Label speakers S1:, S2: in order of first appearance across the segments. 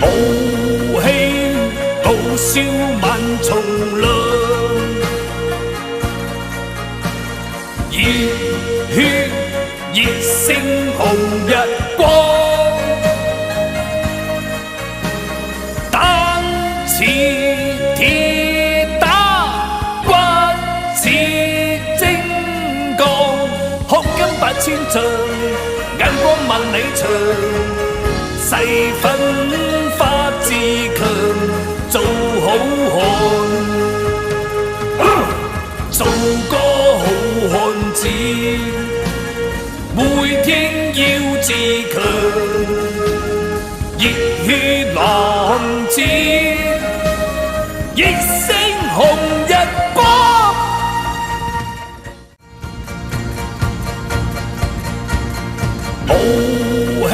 S1: 豪氣傲笑萬重量，熱血熱勝紅日光，膽似鐵打，骨似精鋼，胸襟8000丈，眼光萬里長。誓奮發自強，做好漢，做個好漢子，每天要自強，熱血男子，熱勝紅日光。豪氣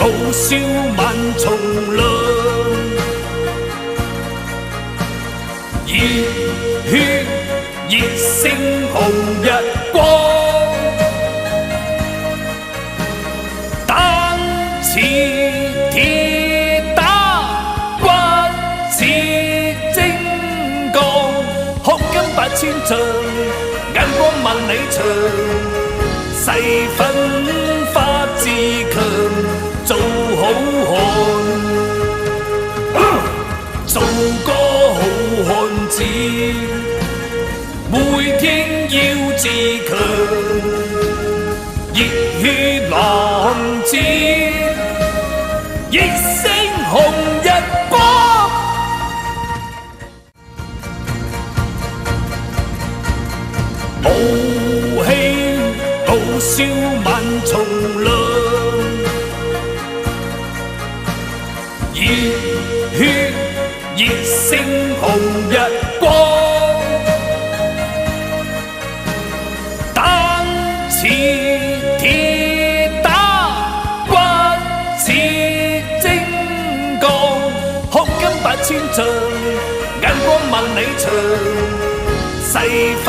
S1: 傲笑萬重量，熱血熱勝紅日光，膽似鐵打，骨似精鋼，胸襟8000丈，眼光萬里長，誓奮發自強，做好漢，做個好漢子，每天要自強，熱血男子，熱勝紅日光。豪氣傲笑萬重量，熱血熱勝紅日光，膽似鐵打，骨似精鋼，胸襟8000丈，眼光萬里長，誓奮